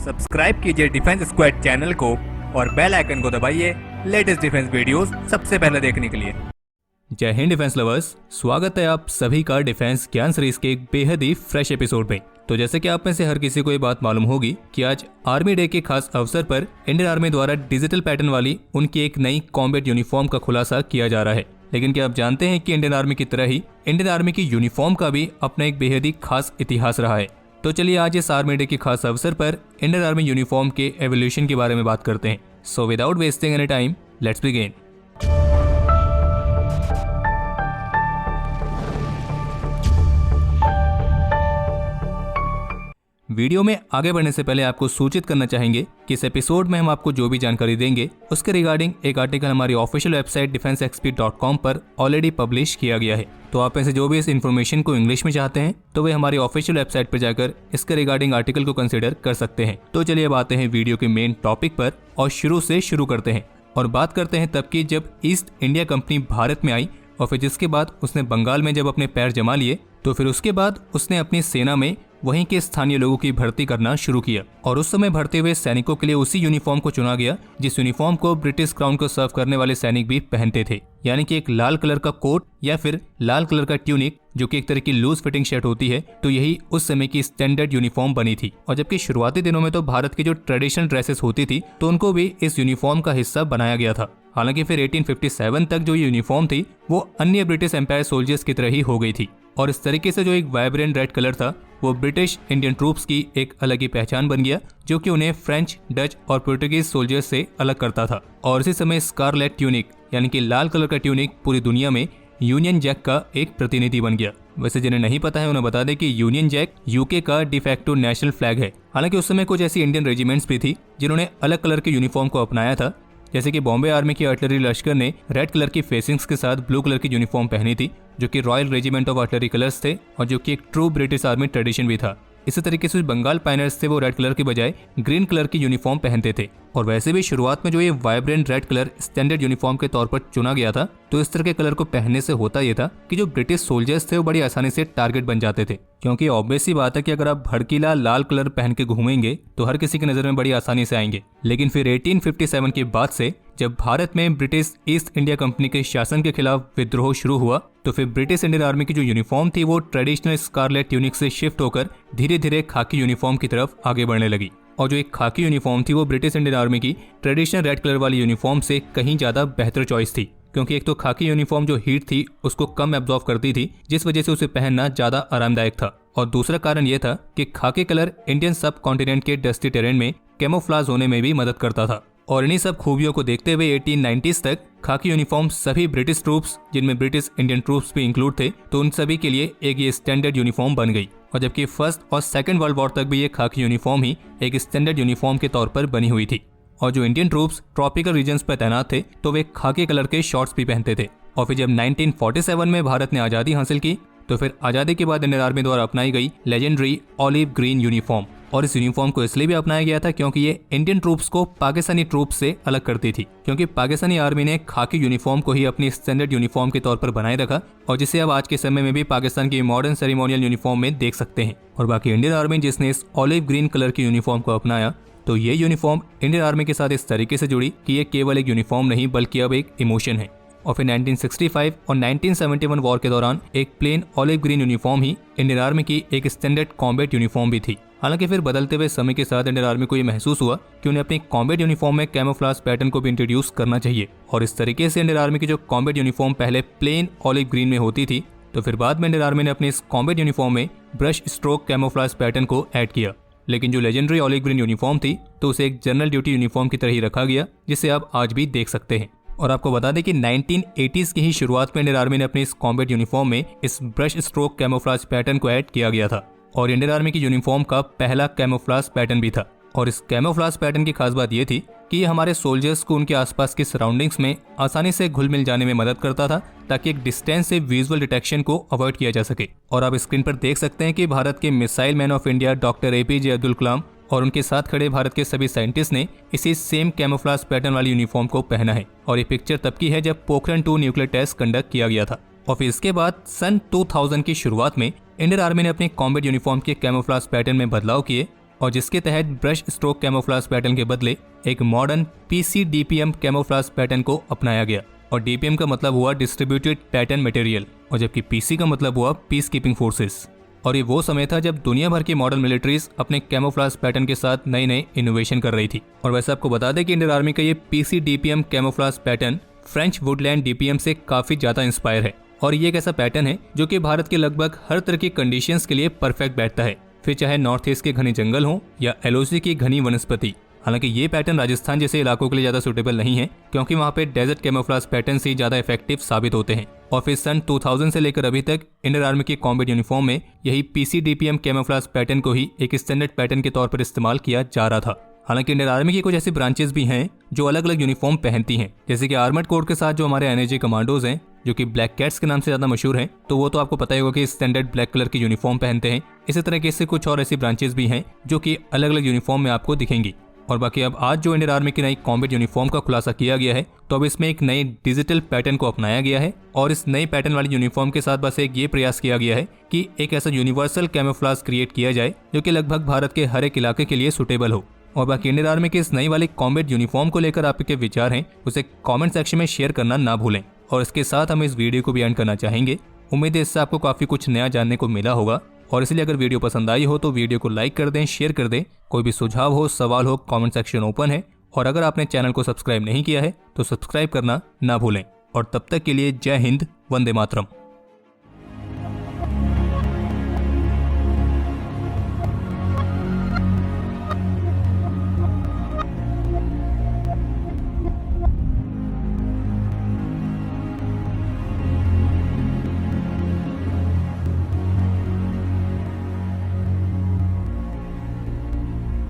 Subscribe कीजिए defence squad channel को और बेल आइकन को दबाइए लेटेस्ट डिफेंस वीडियोस सबसे पहले देखने के लिए। जय हिंद डिफेंस लवर्स, स्वागत है आप सभी का डिफेंस ज्ञान सीरीज के एक बेहद ही फ्रेश एपिसोड में। तो जैसे कि आप में से हर किसी को ये बात मालूम होगी कि आज आर्मी डे के खास अवसर पर इंडियन आर्मी द्वारा डिजिटल पैटर्न वाली उनकी एक नई कॉम्बैट यूनिफॉर्म का खुलासा किया जा रहा है। लेकिन क्या आप जानते हैं कि इंडियन आर्मी की तरह ही इंडियन आर्मी की यूनिफॉर्म का भी अपना एक बेहद ही खास इतिहास रहा है। तो चलिए आज इस आर्मी डे के खास अवसर पर इंडियन आर्मी यूनिफॉर्म के एवोल्यूशन के बारे में बात करते हैं। So without wasting any time, let's begin. Video में आगे बढ़ने से पहले आपको सूचित करना चाहेंगे कि इस एपिसोड में हम आपको जो भी जानकारी देंगे उसके रिगार्डिंग एक आर्टिकल हमारी ऑफिशियल वेबसाइट defenseexp.com पर ऑलरेडी पब्लिश किया गया है। तो आप में से जो भी इस इन्फॉर्मेशन को इंग्लिश में चाहते हैं तो वे हमारी ऑफिशियल वेबसाइट पर जाकर इसके रिगार्डिंग आर्टिकल को कंसिडर कर सकते हैं। तो चलिए अब आते हैं वीडियो के मेन टॉपिक पर और शुरू करते हैं और बात करते हैं तब की जब ईस्ट इंडिया कंपनी भारत में आई और फिर जिसके बाद उसने बंगाल में जब अपने पैर जमा लिए तो फिर उसके बाद उसने अपनी सेना में वहीं के स्थानीय लोगों की भर्ती करना शुरू किया। और उस समय भर्ती हुए सैनिकों के लिए उसी यूनिफॉर्म को चुना गया जिस यूनिफॉर्म को ब्रिटिश क्राउन को सर्व करने वाले सैनिक भी पहनते थे, यानी कि एक लाल कलर का कोट या फिर लाल कलर का ट्यूनिक जो कि एक तरह की लूज फिटिंग शर्ट होती है। तो यही उस समय की स्टैंडर्ड यूनिफॉर्म बनी थी। और जबकि शुरुआती दिनों में तो भारत की जो ट्रेडिशनल ड्रेसेस होती थी तो उनको भी इस यूनिफॉर्म का हिस्सा बनाया गया था। हालांकि फिर 1857 तक जो ये यूनिफॉर्म थी वो अन्य ब्रिटिश एम्पायर सोल्जर्स की तरह ही हो गई थी। और इस तरीके से जो एक वाइब्रेंट रेड कलर था वो ब्रिटिश इंडियन ट्रूप्स की एक अलग ही पहचान बन गया जो कि उन्हें फ्रेंच, डच और पुर्तगीज सोल्जर्स से अलग करता था। और इसी समय स्कारलेट ट्यूनिक यानी कि लाल कलर का ट्यूनिक पूरी दुनिया में यूनियन जैक का एक प्रतिनिधि बन गया। वैसे जिन्हें नहीं पता है उन्हें बता दें कि यूनियन जैक यूके का डिफैक्टो नेशनल फ्लैग है। हालांकि उस समय कुछ ऐसी इंडियन रेजिमेंट्स भी थी जिन्होंने अलग कलर के यूनिफॉर्म को अपनाया था, जैसे कि बॉम्बे आर्मी की आर्टिलरी लश्कर ने रेड कलर की फेसिंग्स के साथ ब्लू कलर की यूनिफॉर्म पहनी थी जो कि royal regiment of artillery colours थे और जो कि एक ट्रू ब्रिटिश आर्मी ट्रेडिशन भी था। इसी तरीके से बंगाल पायनर्स थे वो रेड कलर के बजाय ग्रीन कलर की यूनिफॉर्म पहनते थे। और वैसे भी शुरुआत में जो ये vibrant red colour standard uniform के तौर पर चुना गया था तो इस तरह के कलर को पहनने से होता ये था कि जो ब्रिटिश सोल्जर्स थे वो बड़ी आसानी से टारगेट बन जाते थे, क्योंकि ऑब्वियस सी बात है कि अगर आप भड़कीला लाल कलर पहन के घूमेंगे तो हर किसी की नजर में बड़ी आसानी से आएंगे। लेकिन फिर 1857 के बाद से जब भारत में ब्रिटिश ईस्ट इंडिया कंपनी के शासन के खिलाफ विद्रोह शुरू हुआ तो फिर ब्रिटिश इंडियन आर्मी की जो यूनिफॉर्म थी वो ट्रेडिशनल स्कारलेट ट्यूनिक से शिफ्ट होकर धीरे धीरे खाकी यूनिफॉर्म की तरफ आगे बढ़ने लगी। और जो एक खाकी यूनिफॉर्म थी वो ब्रिटिश इंडियन आर्मी की ट्रेडिशनल रेड कलर वाली यूनिफॉर्म से कहीं ज्यादा बेहतर चॉइस थी, क्योंकि एक तो खाकी यूनिफॉर्म जो हीट थी उसको कम एब्जॉर्व करती थी जिस वजह से उसे पहनना ज्यादा आरामदायक था। और दूसरा कारण यह था कि खाकी कलर इंडियन सब कॉन्टिनेंट के डस्टी टेरेन में कैमोफ्लाज होने में भी मदद करता था। और इन्हीं सब खूबियों को देखते हुए 1890s तक खाकी यूनिफॉर्म सभी ब्रिटिश ट्रूप्स, जिनमें ब्रिटिश इंडियन ट्रूप्स भी इंक्लूड थे, तो उन सभी के लिए एक ये स्टैंडर्ड यूनिफॉर्म बन गई। और जबकि फर्स्ट और सेकंड वर्ल्ड वॉर तक भी ये खाकी यूनिफॉर्म ही एक स्टैंडर्ड यूनिफॉर्म के तौर पर बनी हुई थी। और जो इंडियन ट्रूप्स ट्रॉपिकल रीजन्स पर तैनात थे तो वे खाकी कलर के शॉर्ट्स भी पहनते थे। और फिर जब 1947 में भारत ने आज़ादी हासिल की तो फिर आज़ादी के बाद इंडियन आर्मी द्वारा अपनाई गई लेजेंडरी ऑलिव ग्रीन यूनिफॉर्म। और इस यूनिफॉर्म को इसलिए भी अपनाया गया था क्योंकि ये इंडियन ट्रूप्स को पाकिस्तानी ट्रूप्स से अलग करती थी, क्योंकि पाकिस्तानी आर्मी ने खाकी यूनिफॉर्म को ही अपनी स्टैंडर्ड यूनिफॉर्म के तौर पर बनाए रखा और जिसे अब आज के समय में भी पाकिस्तान की मॉडर्न सेरेमोनियल यूनिफॉर्म में देख सकते हैं। और बाकी इंडियन आर्मी जिसने इस ऑलिव ग्रीन कलर की यूनिफॉर्म को अपनाया तो ये यूनिफॉर्म इंडियन आर्मी के साथ इस तरीके से जुड़ी कि ये केवल एक यूनिफॉर्म नहीं बल्कि अब एक इमोशन है। और फिर 1965 और 1971 वॉर के दौरान एक प्लेन ऑलिव ग्रीन यूनिफॉर्म ही इंडियन आर्मी की एक स्टैंडर्ड कॉम्बैट यूनिफॉर्म भी थी। हालांकि फिर बदलते हुए समय के साथ इंडियन आर्मी को ये महसूस हुआ कि उन्हें अपनी कॉम्बैट यूनिफॉर्म में कैमोफ्लाज पैटर्न को भी इंट्रोड्यूस करना चाहिए। और इस तरीके से इंडियन आर्मी की जो कॉम्बैट यूनिफॉर्म पहले प्लेन ऑलिव ग्रीन में होती थी तो फिर बाद में इंडियन आर्मी ने अपनी इस कॉम्बैट यूनिफॉर्म में ब्रश स्ट्रोक कैमोफ्लाज पैटर्न को ऐड किया। लेकिन जो लेजेंडरी ऑलिव ग्रीन यूनिफॉर्म थी तो उसे एक जनरल ड्यूटी यूनिफॉर्म की तरह ही रखा गया, जिसे आप आज भी देख सकते हैं। और आपको बता दें कि 1980s की ही शुरुआत में इंडियन आर्मी ने अपनी इस कॉम्बैट यूनिफॉर्म में इस ब्रश स्ट्रोक कैमोफ्लाज पैटर्न को ऐड किया गया था और इंडियन आर्मी की यूनिफॉर्म का पहला कैमोफ्लाज पैटर्न भी था। और इस कैमोफ्लाज पैटर्न की खास बात यह थी कि ये हमारे सोल्जर्स को उनके आसपास की सराउंडिंग्स में आसानी से घुल मिल जाने में मदद करता था ताकि एक डिस्टेंस से विजुअल डिटेक्शन को अवॉइड किया जा सके। और आप स्क्रीन पर देख सकते हैं कि भारत के missile man of India doctor APJ Abdul Kalam और उनके साथ खड़े भारत के सभी साइंटिस्ट ने इसी सेम कैमोफ्लाज पैटर्न वाली यूनिफॉर्म को पहना है। और ये पिक्चर तब की है जब पोखरण 2 न्यूक्लियर टेस्ट कंडक्ट किया गया था। और फिर इसके बाद सन 2000 की शुरुआत में इंडियन आर्मी ने अपनी कॉम्बैट यूनिफॉर्म के कैमोफ्लाज पैटर्न में बदलाव किए और जिसके तहत ब्रश स्ट्रोक कैमोफ्लेज पैटर्न के बदले एक मॉडर्न PCDPM कैमोफ्लेज पैटर्न को अपनाया गया। और DPM का मतलब हुआ डिस्ट्रीब्यूटेड पैटर्न मटेरियल, और जबकि PC का मतलब हुआ पीस कीपिंग फोर्सेस। और ये वो समय था जब दुनिया भर की मॉडर्न मिलिट्रीज अपने कैमोफ्लेज पैटर्न के साथ नए नए इनोवेशन कर रही थी। और वैसे आपको बता दें कि इंडियन आर्मी का ये PCDPM camouflage pattern French Woodland DPM से काफी ज्यादा इंस्पायर है। और ये एक ऐसा पैटर्न है जो कि भारत के लगभग हर तरह की कंडीशंस के लिए परफेक्ट बैठता है, फिर चाहे नॉर्थ ईस्ट के घने जंगल हो या LOC की घनी वनस्पति। हालांकि ये पैटर्न राजस्थान जैसे इलाकों के लिए ज्यादा सूटेबल नहीं है, क्योंकि वहाँ पे डेजर्ट कैमोफ्लेज पैटर्न से ज्यादा इफेक्टिव साबित होते हैं। और फिर सन 2000 से लेकर अभी तक इंडियन आर्मी के कॉम्बैट यूनिफॉर्म में यही PCDPM कैमोफ्लेज पैटर्न को ही एक स्टैंडर्ड पैटर्न के तौर पर इस्तेमाल किया जा रहा था। हालांकि इंडियन आर्मी की कुछ ऐसी ब्रांचेस भी हैं जो अलग अलग यूनिफॉर्म पहनती हैं, जैसे कि आर्मर्ड कोर के साथ जो हमारे NAG कमांडोज हैं, जो कि ब्लैक कैट्स के नाम से ज्यादा मशहूर हैं, तो वो तो आपको पता ही होगा कि स्टैंडर्ड ब्लैक कलर की यूनिफॉर्म पहनते हैं। इसी तरीके से कुछ और ऐसी ब्रांचेस भी हैं जो कि अलग अलग यूनिफॉर्म में आपको दिखेंगी। और बाकी अब आज जो इंडियन आर्मी की नई कॉम्बैट यूनिफॉर्म का खुलासा किया गया है, तो अब इसमें एक नए डिजिटल पैटर्न को अपनाया गया है। और इस नए पैटर्न वाली यूनिफॉर्म के साथ बस एक ये प्रयास किया गया है कि एक ऐसा यूनिवर्सल कैमोफ्लेज क्रिएट किया जाए जो कि लगभग भारत के हर एक इलाके के लिए सुटेबल हो। और बाकी इंडियन आर्मी की इस नई वाली कॉम्बैट यूनिफॉर्म को लेकर आपके विचार हैं, उसे कमेंट सेक्शन में शेयर करना ना भूलें। और इसके साथ हम इस वीडियो को भी एंड करना चाहेंगे। उम्मीद है इससे आपको काफी कुछ नया जानने को मिला होगा। और इसलिए अगर वीडियो पसंद आई हो तो वीडियो को लाइक कर दें, शेयर कर दें। कोई भी सुझाव हो, सवाल हो, कमेंट सेक्शन ओपन है। और अगर आपने चैनल को सब्सक्राइब नहीं किया है तो सब्सक्राइब करना ना भूलें। और तब तक के लिए जय हिंद, वंदे मातरम।